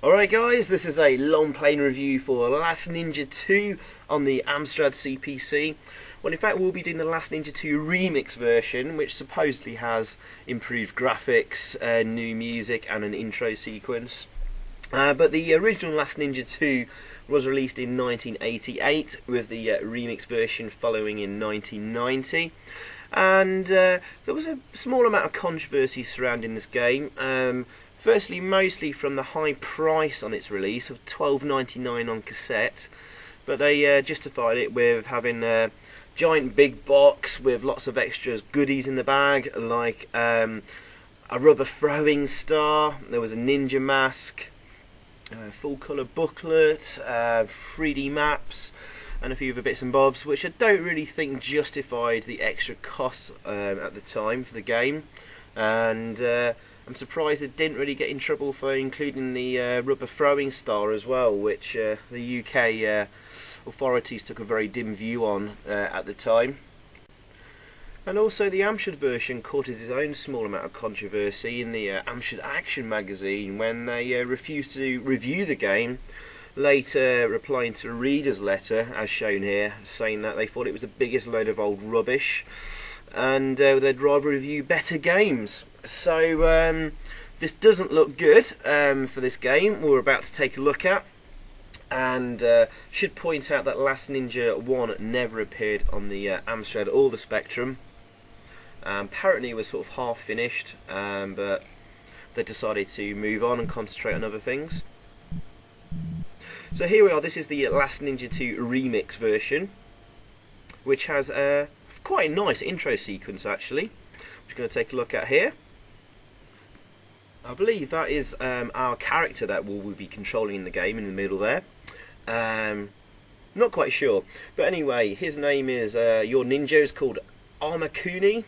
Alright guys, this is a long play review for Last Ninja 2 on the Amstrad CPC. Well, in fact we'll be doing the Last Ninja 2 remix version, which supposedly has improved graphics, new music and an intro sequence. But the original Last Ninja 2 was released in 1988, with the remix version following in 1990. And there was a small amount of controversy surrounding this game. Firstly, mostly from the high price on its release of $12.99 on cassette, but they justified it with having a giant big box with lots of extras goodies in the bag, like a rubber throwing star, there was a ninja mask, a full colour booklet, 3D maps, and a few other bits and bobs, which I don't really think justified the extra costs at the time for the game. And I'm surprised it didn't really get in trouble for including the rubber throwing star as well, which the UK authorities took a very dim view on at the time. And also the Amstrad version caught its own small amount of controversy in the Amstrad Action magazine when they refused to review the game, later replying to a reader's letter, as shown here, saying that they thought it was the biggest load of old rubbish and they'd rather review better games. So this doesn't look good for this game we're about to take a look at, and should point out that Last Ninja 1 never appeared on the Amstrad or the Spectrum. Apparently it was sort of half finished, but they decided to move on and concentrate on other things. So here we are, this is the Last Ninja 2 remix version, which has quite a nice intro sequence actually, which we're going to take a look at here. I believe that is our character that we'll be controlling in the game in the middle there. Not quite sure, but anyway, his name is, your ninja is called Armakuni,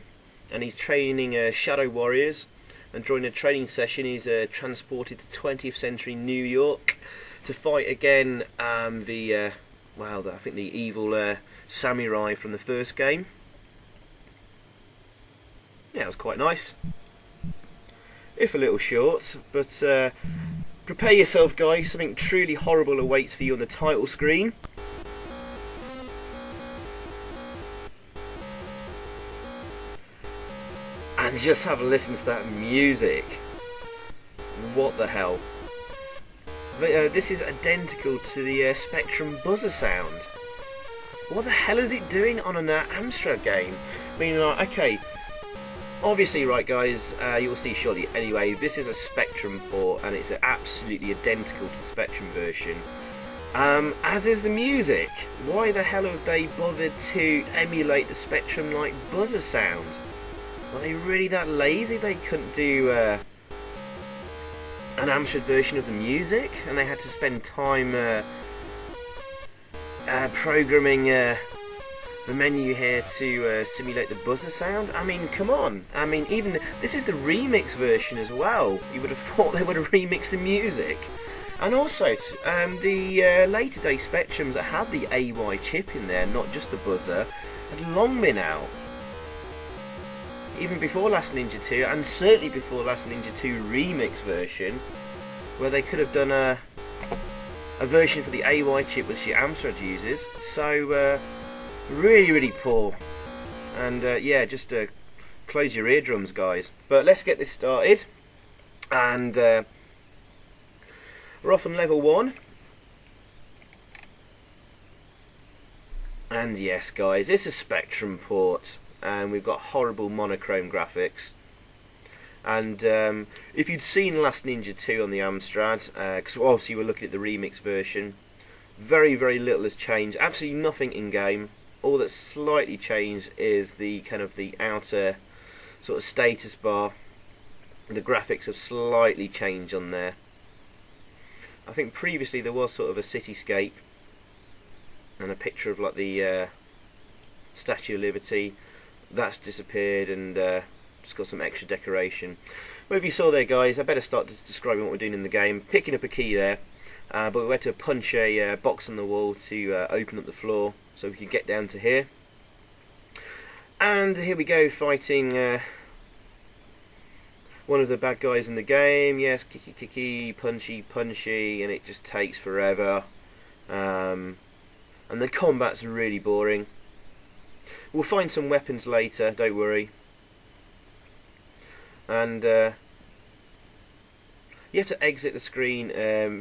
and he's training shadow warriors, and during a training session he's transported to 20th century New York to fight again I think the evil samurai from the first game. Yeah, it was quite nice, if a little short, but prepare yourself guys, something truly horrible awaits for you on the title screen. And just have a listen to that music. What the hell? This is identical to the Spectrum buzzer sound. What the hell is it doing on an Amstrad game? I mean, okay, obviously, right guys, you'll see shortly. Anyway, this is a Spectrum port, and it's absolutely identical to the Spectrum version. As is the music. Why the hell have they bothered to emulate the Spectrum-like buzzer sound? Were they really that lazy they couldn't do an Amstrad version of the music, and they had to spend time programming the menu here to simulate the buzzer sound? I mean, come on. I mean, even this is the remix version as well. You would have thought they would have remixed the music. And also, the later day Spectrums that had the AY chip in there, not just the buzzer, had long been out. Even before Last Ninja 2, and certainly before Last Ninja 2 remix version, where they could have done a version for the AY chip which the Amstrad uses. So really poor, and yeah, just close your eardrums guys. But let's get this started, and we're off on level 1. And yes guys, it's a Spectrum port, and we've got horrible monochrome graphics. And if you'd seen Last Ninja 2 on the Amstrad, because obviously we're looking at the remix version, very little has changed, absolutely nothing in game. All that's slightly changed is the kind of the outer sort of status bar. The graphics have slightly changed on there. I think previously there was sort of a cityscape and a picture of like the Statue of Liberty. That's disappeared, and just got some extra decoration. Well, if you saw there guys, I better start describing what we're doing in the game. Picking up a key there, but we had to punch a box on the wall to open up the floor so we could get down to here. And here we go, fighting one of the bad guys in the game. Yes, kicky kicky, punchy punchy, and it just takes forever. And the combat's really boring. We'll find some weapons later, don't worry. And you have to exit the screen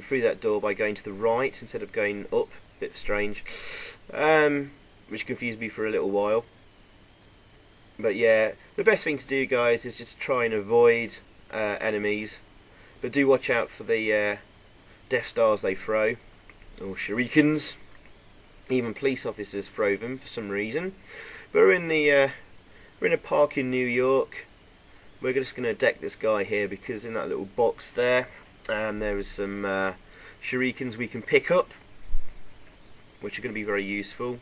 through that door by going to the right instead of going up. Bit strange, which confused me for a little while. But yeah, the best thing to do, guys, is just try and avoid enemies. But do watch out for the Death Stars they throw, or shurikens. Even police officers throw them for some reason. But we're in a park in New York. We're just going to deck this guy here because in that little box there, there is some shurikens we can pick up, which are going to be very useful.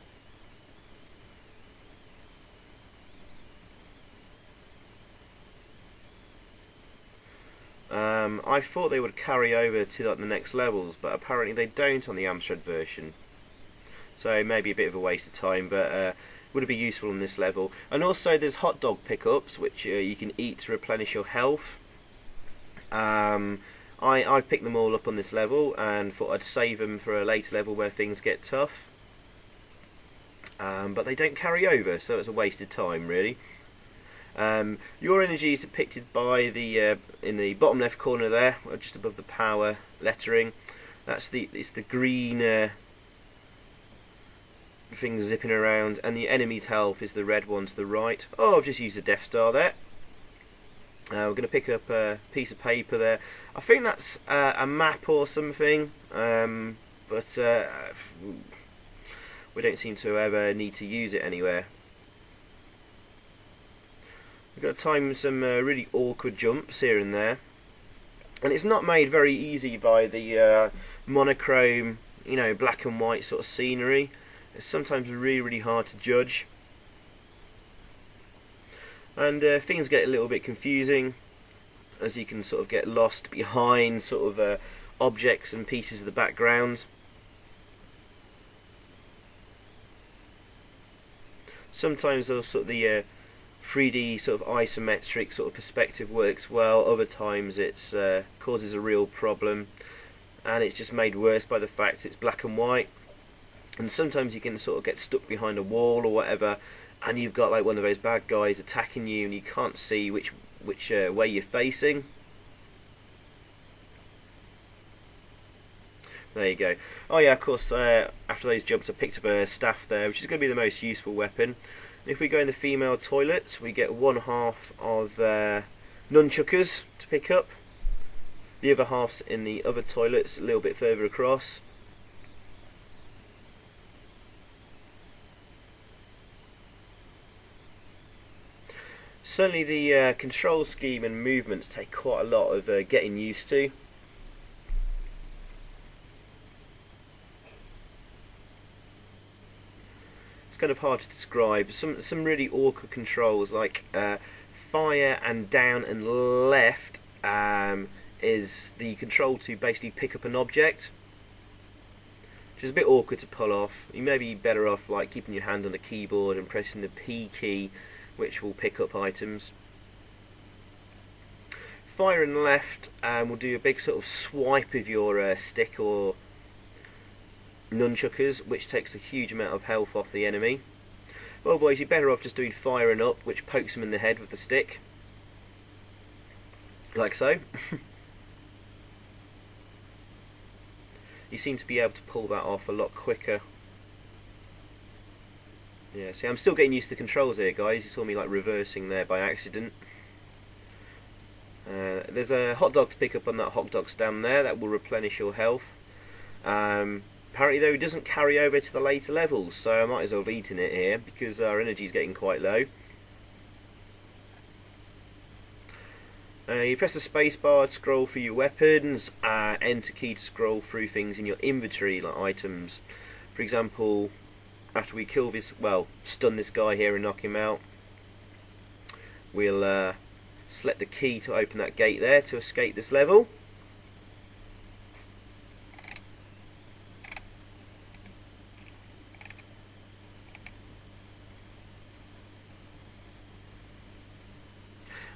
I thought they would carry over to like the next levels, but apparently they don't on the Amstrad version. So maybe a bit of a waste of time, but would it be useful on this level? And also there's hot dog pickups, which you can eat to replenish your health. I've picked them all up on this level and thought I'd save them for a later level where things get tough. But they don't carry over, so it's a waste of time, really. Your energy is depicted by the in the bottom left corner there, just above the power lettering. It's the green things zipping around, and the enemy's health is the red one to the right. Oh, I've just used a Death Star there. We're going to pick up a piece of paper there. I think that's a map or something, but we don't seem to ever need to use it anywhere. We've got to time some really awkward jumps here and there, and it's not made very easy by the monochrome, you know, black and white sort of scenery. It's sometimes really hard to judge, and things get a little bit confusing as you can sort of get lost behind sort of objects and pieces of the background. Sometimes the 3D sort of isometric sort of perspective works well, other times it's causes a real problem, and it's just made worse by the fact it's black and white. And sometimes you can sort of get stuck behind a wall or whatever, and you've got like one of those bad guys attacking you and you can't see which way you're facing. There you go. Oh yeah, of course, after those jumps I picked up a staff there, which is going to be the most useful weapon. If we go in the female toilets, we get one half of nunchuckers to pick up. The other half's in the other toilets, a little bit further across. Certainly the control scheme and movements take quite a lot of getting used to. It's kind of hard to describe. Some really awkward controls, like fire and down and left is the control to basically pick up an object, which is a bit awkward to pull off. You may be better off like keeping your hand on the keyboard and pressing the P key, which will pick up items. Fire and left will do a big sort of swipe with your stick or nunchuckers, which takes a huge amount of health off the enemy. Otherwise you're better off just doing fire and up, which pokes them in the head with the stick, like so. You seem to be able to pull that off a lot quicker. Yeah, see, I'm still getting used to the controls here, guys. You saw me like reversing there by accident. There's a hot dog to pick up on that hot dog stand there. That will replenish your health. Apparently though it doesn't carry over to the later levels, so I might as well have eaten it here because our energy is getting quite low. You press the space bar to scroll through your weapons, enter key to scroll through things in your inventory like items. For example, after we kill this, well, stun this guy here and knock him out, we'll select the key to open that gate there to escape this level.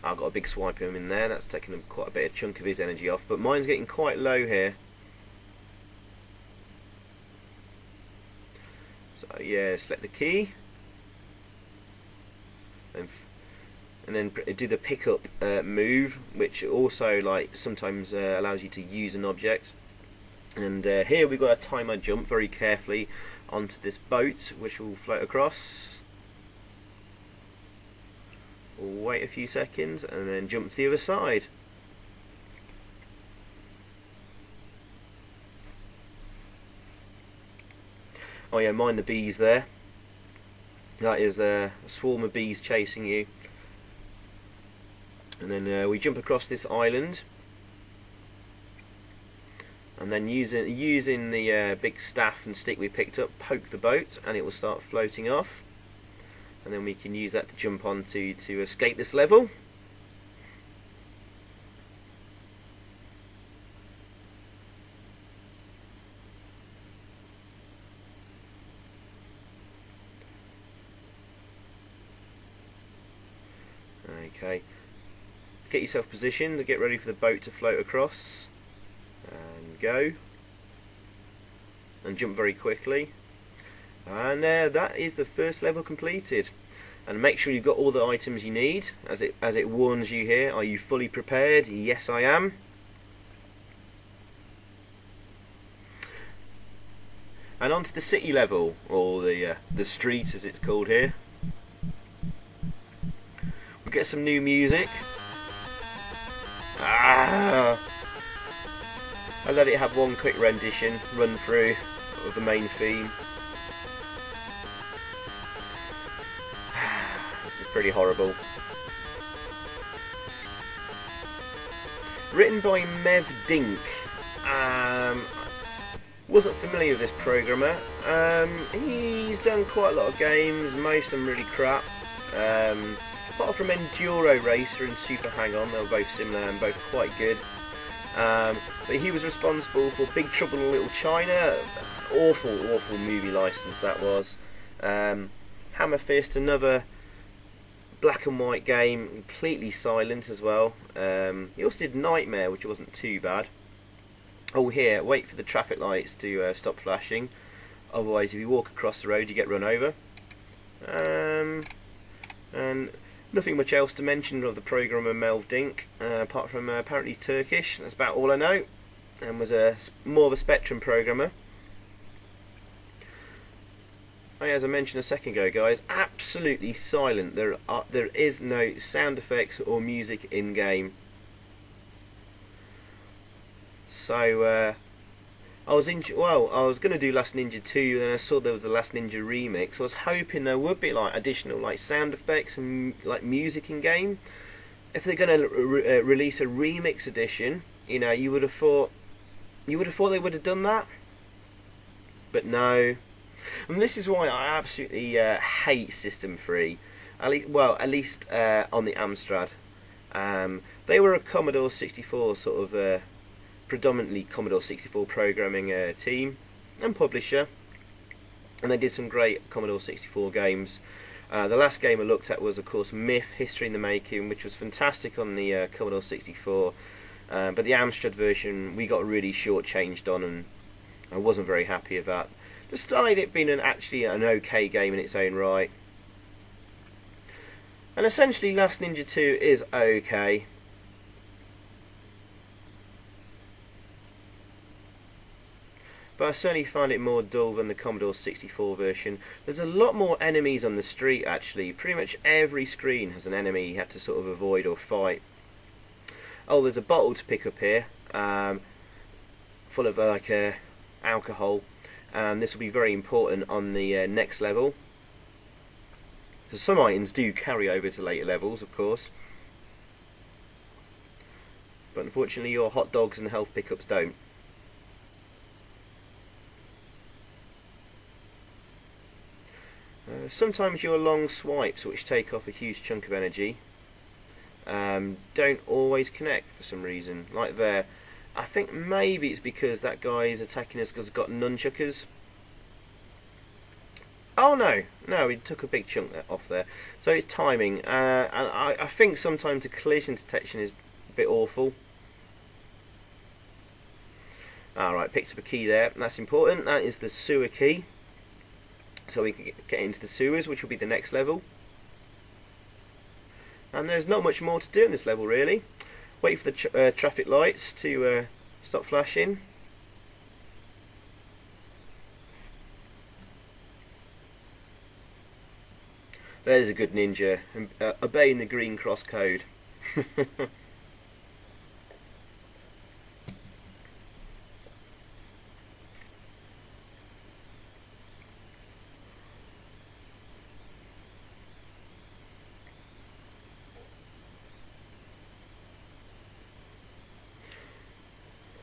I've got a big swipe of him in there. That's taking him quite a bit of chunk of his energy off, but mine's getting quite low here. So yeah, select the key, and then do the pickup move, which also like sometimes allows you to use an object. And here we've got to time our jump very carefully onto this boat, which will float across. We'll wait a few seconds and then jump to the other side. Oh yeah, mind the bees there. That is a swarm of bees chasing you. And then we jump across this island, and then using the big staff and stick we picked up, poke the boat, and it will start floating off. And then we can use that to jump onto to escape this level. Okay. Get yourself positioned to get ready for the boat to float across, and go, and jump very quickly, and that is the first level completed. And make sure you've got all the items you need, as it warns you here. Are you fully prepared? Yes, I am. And on to the city level, or the street as it's called here. We'll get some new music. I let it have one quick rendition, run through of the main theme. This is pretty horrible. Written by Mev Dink. Wasn't familiar with this programmer. He's done quite a lot of games, most of them really crap. Apart from Enduro Racer and Super Hang-On, they were both similar and both quite good. But he was responsible for Big Trouble in Little China. Awful movie license that was. Hammer Fist, another black and white game, completely silent as well. He also did Nightmare, which wasn't too bad. Oh, here, wait for the traffic lights to stop flashing. Otherwise, if you walk across the road, you get run over. And nothing much else to mention of the programmer Mev Dink, apart from apparently he's Turkish. That's about all I know. And was more of a Spectrum programmer. Oh, yeah, as I mentioned a second ago, guys, absolutely silent. There is no sound effects or music in game. So I was going to do Last Ninja 2, and then I saw there was a Last Ninja remix. I was hoping there would be like additional like sound effects and like music in game. If they're going to release a remix edition, you know, you would have thought they would have done that. But no. And this is why I absolutely hate System 3. At least on the Amstrad. They were a Commodore 64 sort of predominantly Commodore 64 programming team and publisher, and they did some great Commodore 64 games. The last game I looked at was, of course, Myth: History in the Making, which was fantastic on the Commodore 64, but the Amstrad version we got really short-changed on, and I wasn't very happy with that, despite it being actually an okay game in its own right. And essentially Last Ninja 2 is okay. But I certainly find it more dull than the Commodore 64 version. There's a lot more enemies on the street actually. Pretty much every screen has an enemy you have to sort of avoid or fight. Oh, there's a bottle to pick up here, full of like alcohol, and this will be very important on the next level. So some items do carry over to later levels, of course, but unfortunately your hot dogs and health pickups don't. Sometimes your long swipes, which take off a huge chunk of energy, don't always connect for some reason. Like there, I think maybe it's because that guy is attacking us because he's got nunchuckers. Oh no, no, we took a big chunk off there. So it's timing, and I think sometimes the collision detection is a bit awful. Alright, picked up a key there, that's important. That is the sewer key. So we can get into the sewers, which will be the next level. And there's not much more to do in this level really. Wait for the traffic lights to stop flashing. There's a good ninja, obeying the green cross code.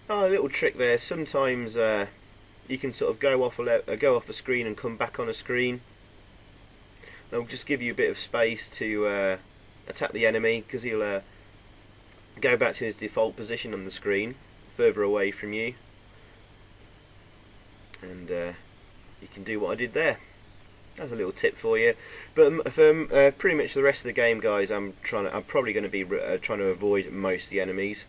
Oh, a little trick there. Sometimes you can sort of go off a screen and come back on a screen. It'll just give you a bit of space to attack the enemy, because he'll go back to his default position on the screen, further away from you, and you can do what I did there. That's a little tip for you. But for pretty much the rest of the game, guys, I'm probably going to be trying to avoid most of the enemies,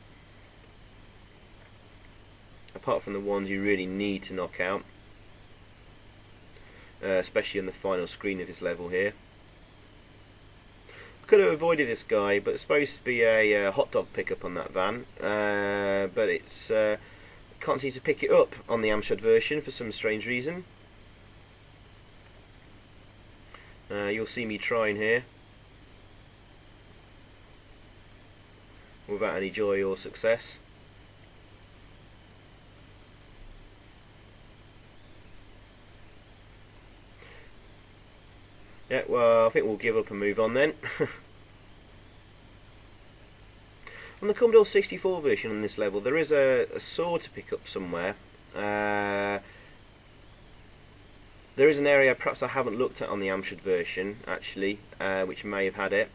apart from the ones you really need to knock out. Especially on the final screen of this level here. Could have avoided this guy, but it's supposed to be a hot dog pickup on that van, but it's can't seem to pick it up on the Amstrad version for some strange reason. You'll see me trying here without any joy or success. Yeah, well, I think we'll give up and move on then. On the Commodore 64 version on this level, there is a sword to pick up somewhere. There is an area perhaps I haven't looked at on the Amstrad version, actually, which may have had it.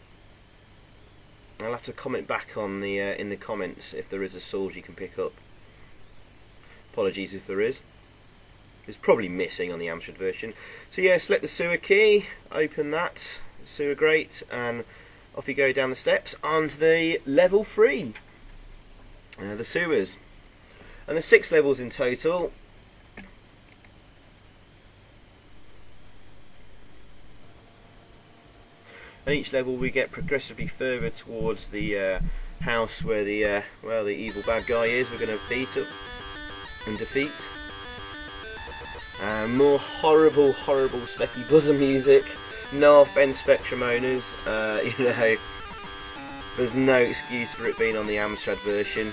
I'll have to comment back on the in the comments if there is a sword you can pick up. Apologies if there is. It's probably missing on the Amstrad version. So yeah, select the sewer key, open that sewer grate, and off you go down the steps onto the level 3, the sewers. And there's 6 levels in total. And each level we get progressively further towards the house where the well, the evil bad guy is. We're going to beat up and defeat. More horrible specky buzzer music. No offense, Spectrum owners, you know, there's no excuse for it being on the Amstrad version.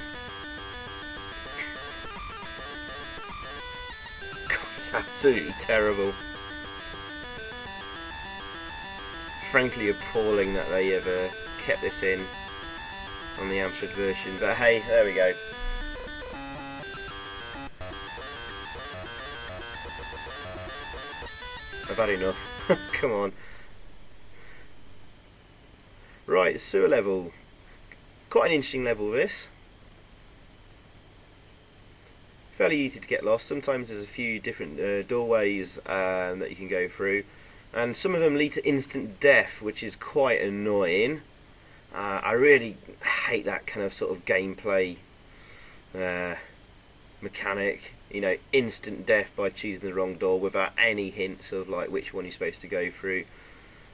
God, it's absolutely terrible. Frankly appalling that they ever kept this in on the Amstrad version, but hey, there we go. I've had enough. Come on. Right, sewer level. Quite an interesting level, this. Fairly easy to get lost. Sometimes there's a few different doorways that you can go through, and some of them lead to instant death, which is quite annoying. I really hate that kind of sort of gameplay mechanic. You know, instant death by choosing the wrong door without any hints of like which one you're supposed to go through.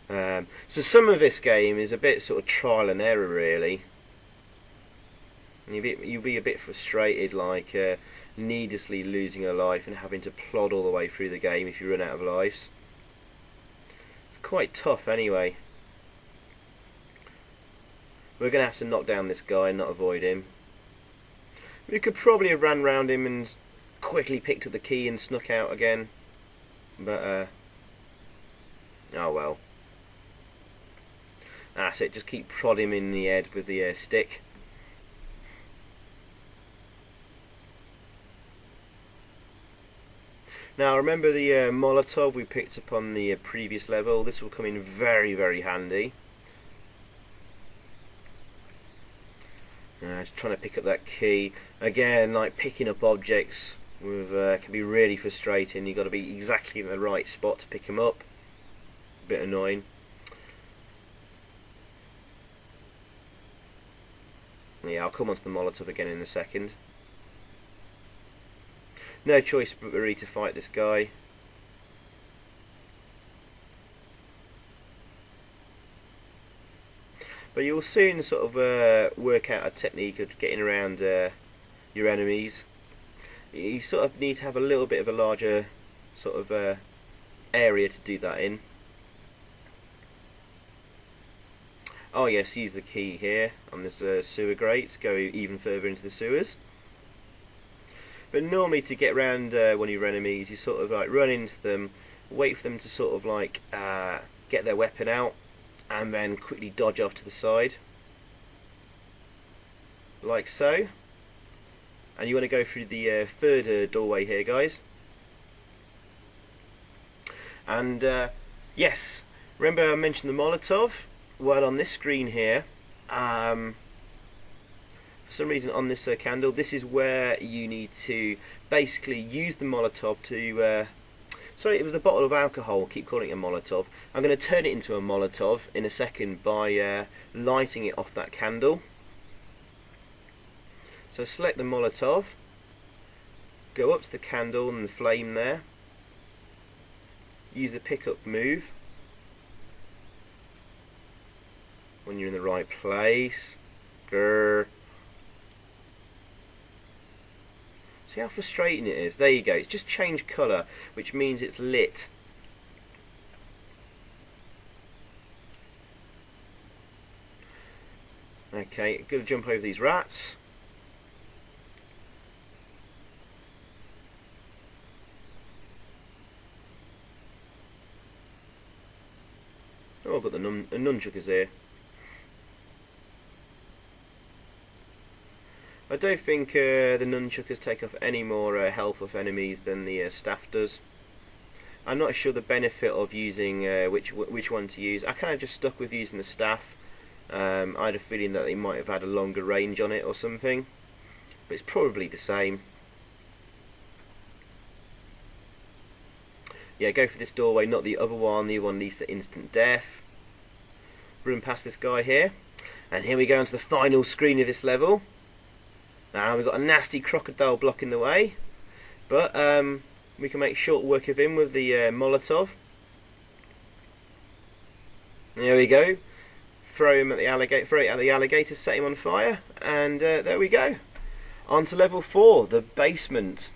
So some of this game is a bit sort of trial and error, really. And you'll be a bit frustrated, like needlessly losing a life and having to plod all the way through the game if you run out of lives. It's quite tough anyway. We're going to have to knock down this guy and not avoid him. We could probably have ran round him and quickly picked up the key and snuck out again, but oh well. That's it, just keep prodding him in the head with the stick. Now remember the Molotov we picked up on the previous level? This will come in very handy. Just trying to pick up that key. Again, like picking up objects with can be really frustrating. You've got to be exactly in the right spot to pick them up. a bit annoying. Yeah, I'll come on to the Molotov again in a second. No choice but really to fight this guy. But you'll soon sort of work out a technique of getting around your enemies. You sort of need to have a little bit of a larger sort of area to do that in. Oh yes, use the key here on this sewer grate to go even further into the sewers. But normally to get around one of your enemies, you sort of like run into them, wait for them to sort of like get their weapon out, and then quickly dodge off to the side, like so. And you want to go through the third doorway here, guys. And yes, remember I mentioned the Molotov? Well, on this screen here, for some reason on this candle, this is where you need to basically use the Molotov to sorry, it was the bottle of alcohol, keep calling it a Molotov. I'm going to turn it into a Molotov in a second by lighting it off that candle. So select the Molotov, go up to the candle and the flame there, use the pickup move when you're in the right place. Grrr. See how frustrating it is? There you go, it's just changed colour, which means it's lit. Okay, going to jump over these rats. Oh, I've got the nunchuckers here. I don't think the nunchuckers take off any more health off enemies than the staff does. I'm not sure the benefit of using which one to use. I kind of just stuck with using the staff. I had a feeling that they might have had a longer range on it or something, but it's probably the same. Yeah, go for this doorway, not the other one. The other one leads to instant death. Run past this guy here, and here we go onto the final screen of this level. Now we've got a nasty crocodile blocking the way, but we can make short work of him with the Molotov. There we go. Throw him at the alligator. Throw it at the alligator. Set him on fire, and there we go. On to level 4, the basement.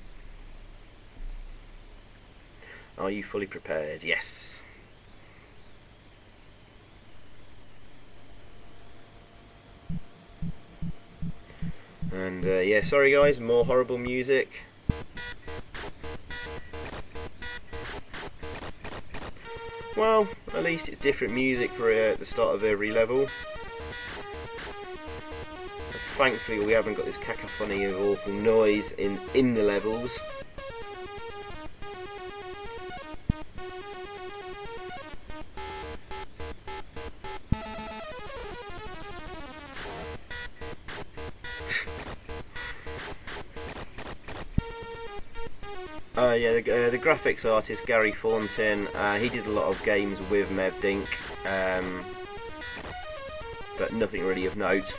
Are you fully prepared? Yes. And yeah, sorry guys, more horrible music. Well, at least it's different music for the start of every level. Thankfully we haven't got this cacophony of awful noise in the levels. Yeah, the graphics artist Gary Thornton, he did a lot of games with Mevdink, but nothing really of note.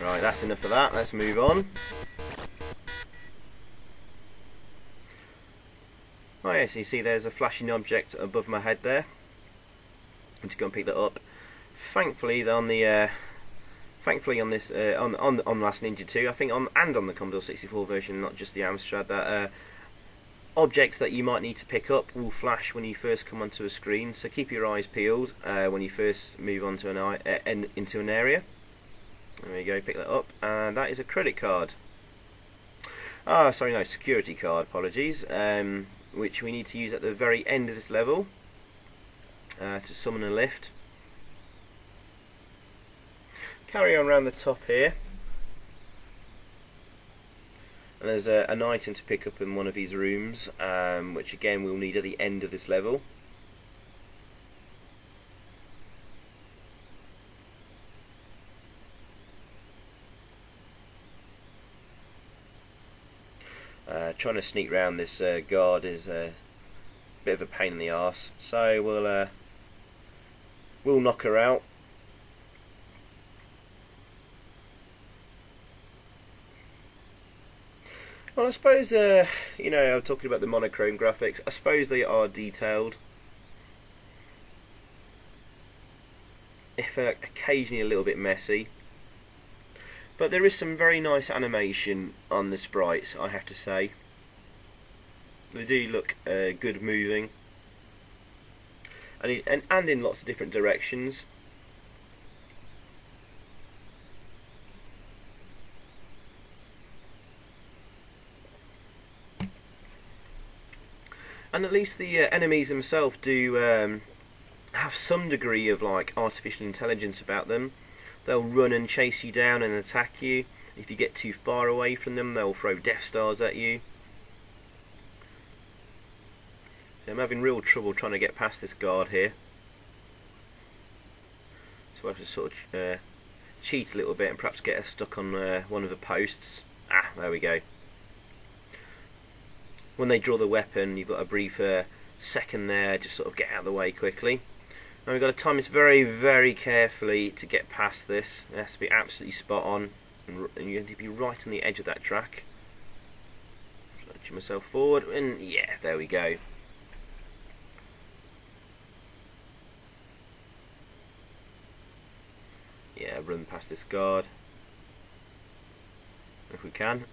Right, that's enough of that, let's move on. Oh yes, you see there's a flashing object above my head there. I'm just going to pick that up. Thankfully on the on this on Last Ninja 2, I think on the Commodore 64 version, not just the Amstrad, that objects that you might need to pick up will flash when you first come onto a screen. So keep your eyes peeled when you first move onto into an area. There you go, pick that up, and that is a credit card. Ah, sorry, no, security card. Apologies. Which we need to use at the very end of this level to summon a lift. Carry on around the top here, and there's an item to pick up in one of these rooms, which again we'll need at the end of this level. trying to sneak round this guard is a bit of a pain in the arse. So we'll knock her out. Well, I suppose, you know, I'm talking about the monochrome graphics. I suppose they are detailed. If occasionally a little bit messy. But there is some very nice animation on the sprites, I have to say. They do look good moving. And in lots of different directions. And at least the enemies themselves do have some degree of like artificial intelligence about them. They'll run and chase you down and attack you. If you get too far away from them, they'll throw Death Stars at you. So I'm having real trouble trying to get past this guard here. So I have to sort of cheat a little bit and perhaps get her stuck on one of the posts. Ah, there we go. When they draw the weapon, you've got a brief second there, just sort of get out of the way quickly. Now we've got to time this very, very carefully to get past this. It has to be absolutely spot on, and you're going to be right on the edge of that track. Launching myself forward, and yeah, there we go. Yeah, run past this guard if we can.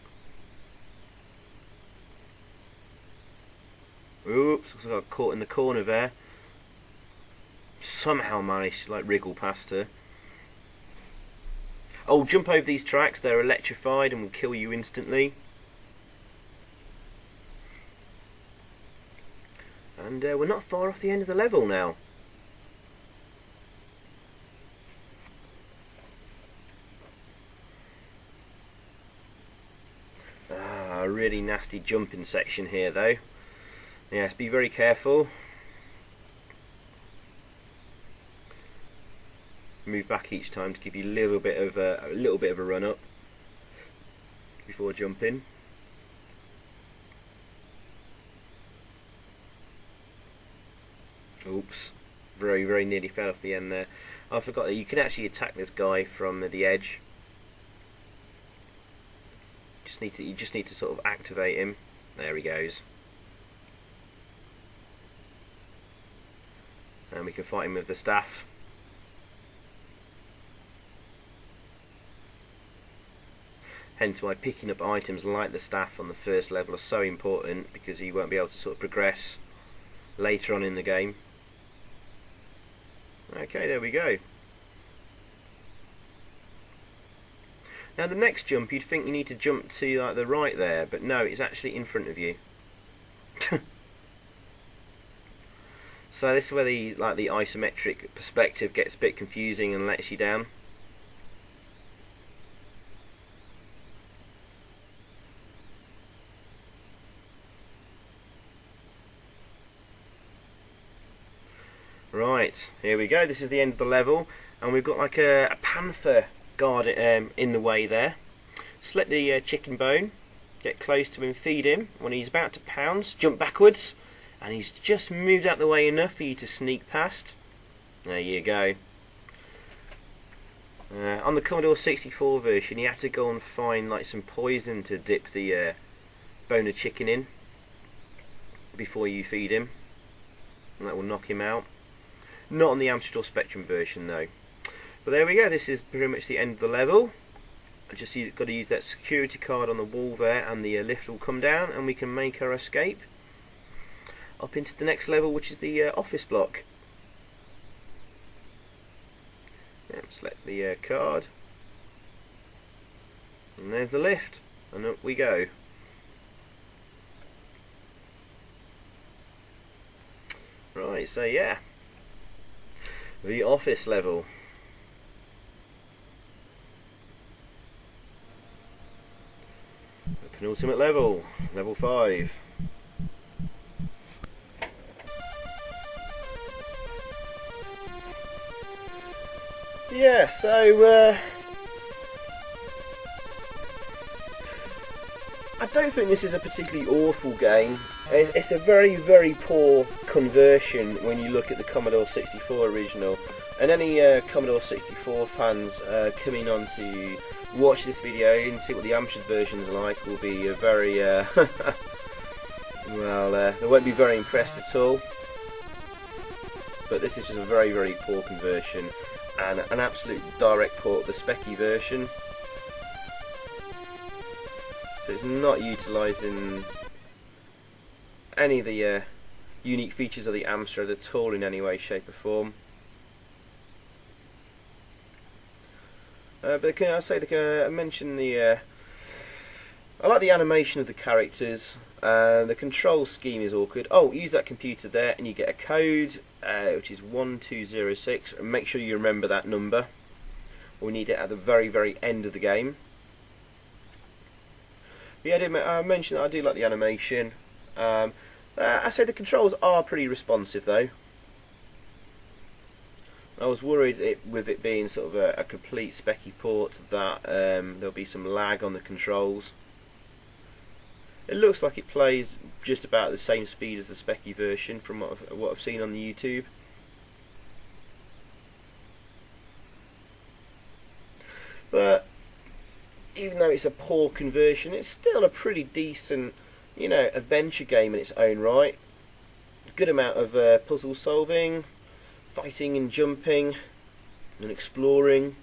Oops, looks like I got caught in the corner there. Somehow managed to like wriggle past her. Oh, jump over these tracks, they're electrified and will kill you instantly. And we're not far off the end of the level now. Ah, a really nasty jumping section here though. Yes, be very careful. Move back each time to give you a little bit of a run up before jumping. Oops, very, very nearly fell off the end there. I forgot that you can actually attack this guy from the edge. You just need to sort of activate him. There he goes. And we can fight him with the staff. Hence why picking up items like the staff on the first level are so important, because you won't be able to sort of progress later on in the game. Okay, there we go. Now the next jump, you'd think you need to jump to like the right there, but no, it's actually in front of you. So this is where the isometric perspective gets a bit confusing and lets you down. Right, here we go. This is the end of the level, and we've got like a panther guard in the way there. Select the chicken bone, get close to him, feed him. When he's about to pounce, jump backwards. And he's just moved out the way enough for you to sneak past. There you go. On the Commodore 64 version, you have to go and find like some poison to dip the bone of chicken in before you feed him, and that will knock him out. Not on the Amstrad or Spectrum version though. But there we go. This is pretty much the end of the level. I just got to use that security card on the wall there, and the lift will come down, and we can make our escape up into the next level, which is the office block. Select the card, and there's the lift, and up we go. Right, so yeah, the office level. The penultimate level, level 5. Yeah, so I don't think this is a particularly awful game. It's a very, very poor conversion when you look at the Commodore 64 original. And any Commodore 64 fans coming on to watch this video and see what the Amstrad version's like will be very, well, they won't be very impressed at all. But this is just a very, very poor conversion and an absolute direct port of the Specky version. So it's not utilising any of the unique features of the Amstrad at all in any way, shape or form. But can I say, I mentioned I like the animation of the characters. The control scheme is awkward. Oh, use that computer there and you get a code which is 1206, and make sure you remember that number. We need it at the very, very end of the game. Yeah, I mentioned that I do like the animation. I say the controls are pretty responsive though. I was worried with it being sort of a complete Specky port that there'll be some lag on the controls. It looks like it plays just about the same speed as the Specky version from what I've seen on the YouTube. But even though it's a poor conversion, it's still a pretty decent, you know, adventure game in its own right. A good amount of puzzle solving, fighting and jumping and exploring.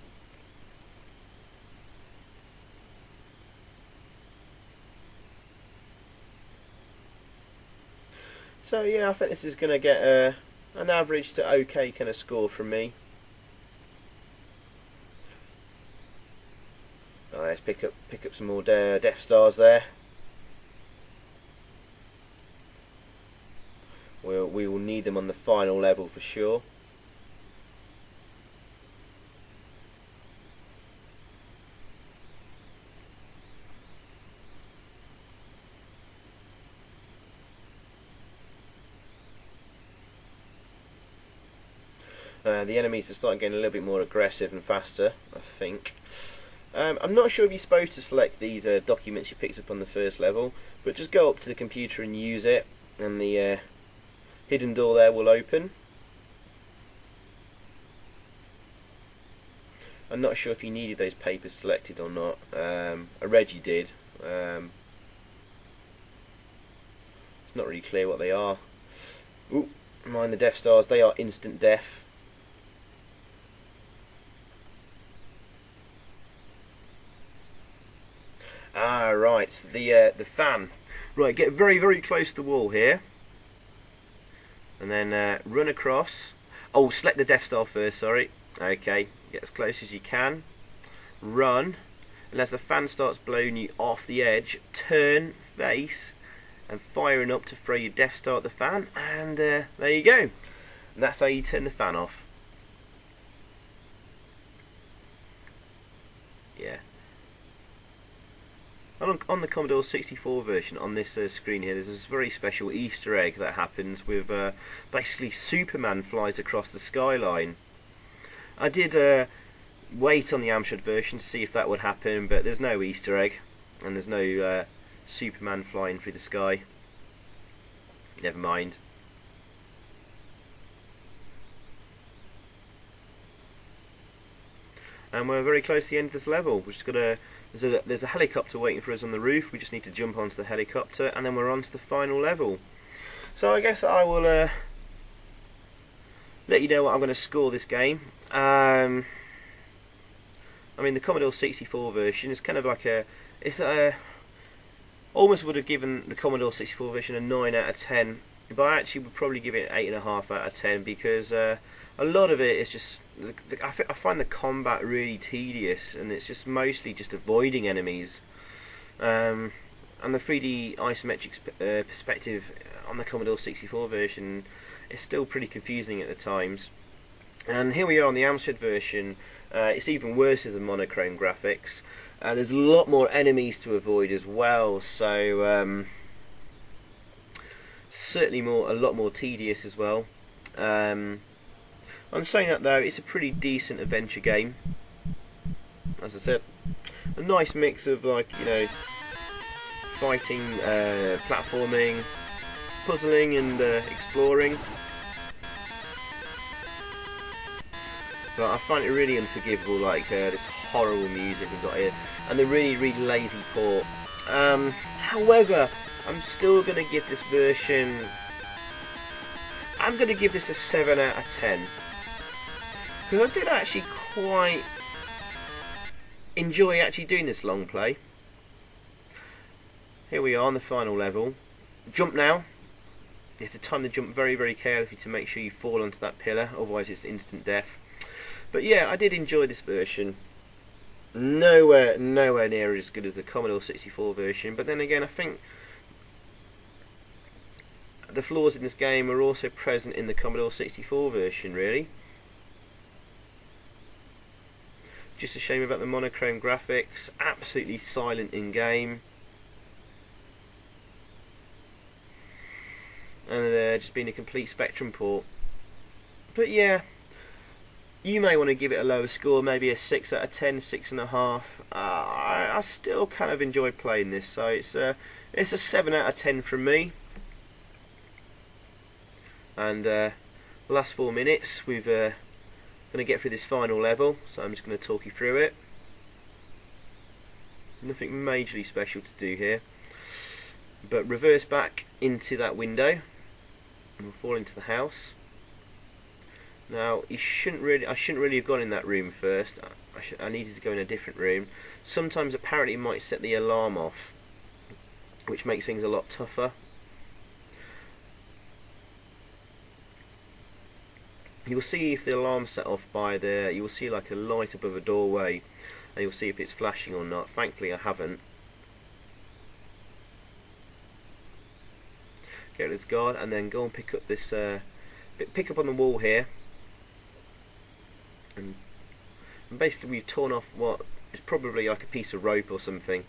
So yeah, I think this is going to get an average to okay kind of score from me. Right, let's pick up some more Death Stars there. We will need them on the final level for sure. The enemies are starting getting a little bit more aggressive and faster, I think. I'm not sure if you're supposed to select these documents you picked up on the first level, but just go up to the computer and use it, and the hidden door there will open. I'm not sure if you needed those papers selected or not. I read you did. It's not really clear what they are. Ooh, mind the Death Stars, they are instant death. Ah, right, the fan. Right, get very, very close to the wall here, and then run across. Oh, select the Death Star first, sorry. Okay, get as close as you can. Run, and as the fan starts blowing you off the edge, turn, face, and firing up to throw your Death Star at the fan, and there you go. And that's how you turn the fan off. Yeah. On the Commodore 64 version, on this screen here, there's this very special Easter egg that happens with basically Superman flies across the skyline. I did wait on the Amstrad version to see if that would happen, but there's no Easter egg and there's no Superman flying through the sky. Never mind. And we're very close to the end of this level. We've just got there's a helicopter waiting for us on the roof. We just need to jump onto the helicopter, and then we're on to the final level. So I guess I will let you know what I'm going to score this game. I mean, the Commodore 64 version is kind of like almost would have given the Commodore 64 version a 9 out of 10, but I actually would probably give it an 8.5 out of 10 because a lot of it is just, I find the combat really tedious, and it's just mostly just avoiding enemies. And the 3D isometric perspective on the Commodore 64 version is still pretty confusing at the times. And here we are on the Amstrad version. It's even worse with the monochrome graphics. There's a lot more enemies to avoid as well, so certainly a lot more tedious as well. I'm saying that though, it's a pretty decent adventure game. As I said, a nice mix of, like, you know, fighting, platforming, puzzling and exploring. But I find it really unforgivable, like this horrible music we've got here, and the really lazy port. However, I'm still going to give this version, I'm going to give this a 7 out of 10. Because I did actually quite enjoy actually doing this long play. Here we are on the final level. Jump now. You have to time the jump very carefully to make sure you fall onto that pillar, otherwise it's instant death. But yeah, I did enjoy this version. Nowhere near as good as the Commodore 64 version, but then again I think the flaws in this game are also present in the Commodore 64 version, really. Just a shame about the monochrome graphics, absolutely silent in game, and just being a complete Spectrum port. But yeah, you may want to give it a lower score, maybe a 6 out of 10, 6.5. I still kind of enjoy playing this, so it's a 7 out of 10 from me. And the last 4 minutes, we've going to get through this final level, so I'm just going to talk you through it. Nothing majorly special to do here, but reverse back into that window, and we'll fall into the house. Now, I shouldn't really have gone in that room first. I needed to go in a different room. Sometimes apparently it might set the alarm off, which makes things a lot tougher. You'll see if the alarm's set off by the, you'll see like a light above a doorway, and you'll see if it's flashing or not. Thankfully I haven't. Get this guard and then go and pick up this, pick up on the wall here. And basically we've torn off what is probably like a piece of rope or something,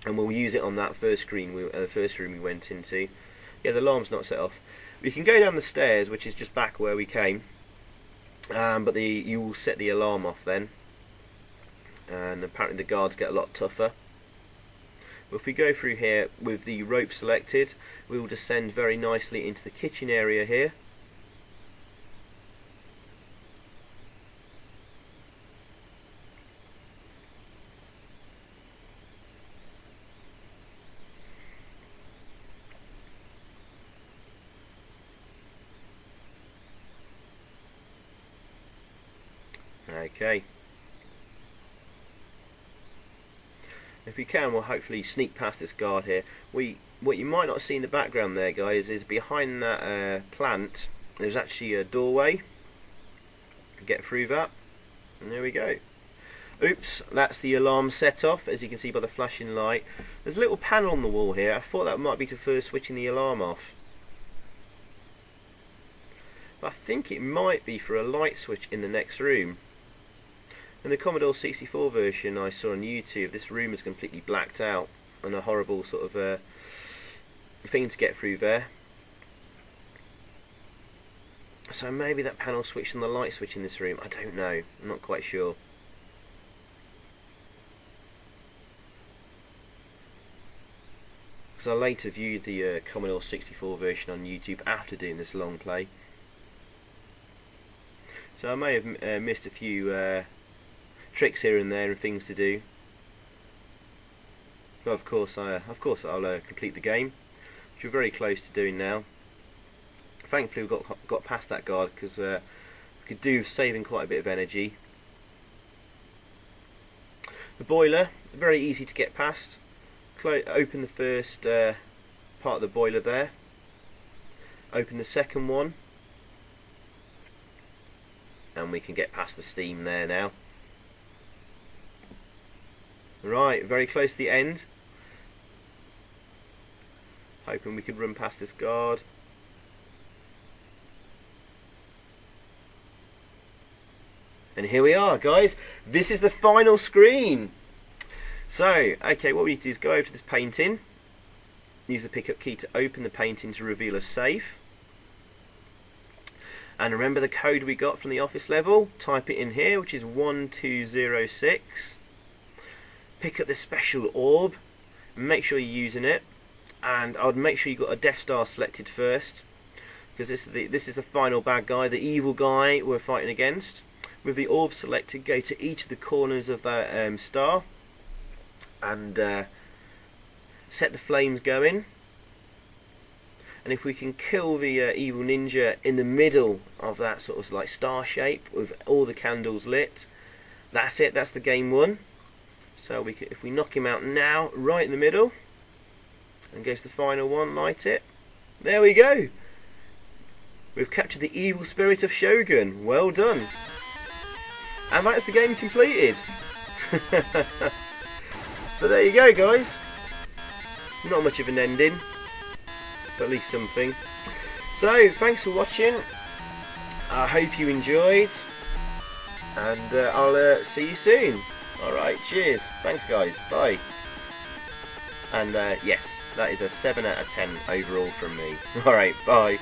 and we'll use it on that first screen, the first room we went into. Yeah, the alarm's not set off. We can go down the stairs, which is just back where we came, but you will set the alarm off then, and apparently the guards get a lot tougher. But if we go through here with the rope selected, we will descend very nicely into the kitchen area here. Okay. If we can, we'll hopefully sneak past this guard here. What you might not see in the background there, guys, is behind that plant, there's actually a doorway. Get through that, and there we go. Oops, that's the alarm set off, as you can see by the flashing light. There's a little panel on the wall here. I thought that might be to first switching the alarm off, but I think it might be for a light switch in the next room. In the Commodore 64 version I saw on YouTube, this room is completely blacked out, and a horrible sort of thing to get through there. So maybe that panel switched on the light switch in this room. I don't know, I'm not quite sure. Because I later viewed the Commodore 64 version on YouTube after doing this long play, so I may have missed a few tricks here and there and things to do. But of course I'll complete the game, which we're very close to doing now. Thankfully we got past that guard, because we could do saving quite a bit of energy. The boiler, very easy to get past. Open the first part of the boiler there. Open the second one, and we can get past the steam there now. Right, very close to the end. Hoping we could run past this guard. And here we are, guys. This is the final screen. So, okay, what we need to do is go over to this painting. Use the pickup key to open the painting to reveal a safe. And remember the code we got from the office level? Type it in here, which is 1206. Pick up the special orb, make sure you're using it, and I'd make sure you've got a Death Star selected first, because this is the final bad guy, the evil guy we're fighting against. With the orb selected, go to each of the corners of that star and set the flames going. And if we can kill the evil ninja in the middle of that sort of like star shape with all the candles lit, that's it, that's the game won. So if we knock him out now, right in the middle, and goes the final one, light it, there we go. We've captured the evil spirit of Shogun. Well done. And that's the game completed. So there you go, guys. Not much of an ending, but at least something. So thanks for watching. I hope you enjoyed, and I'll see you soon. Alright, cheers. Thanks guys. Bye. And yes, that is a 7 out of 10 overall from me. Alright, bye.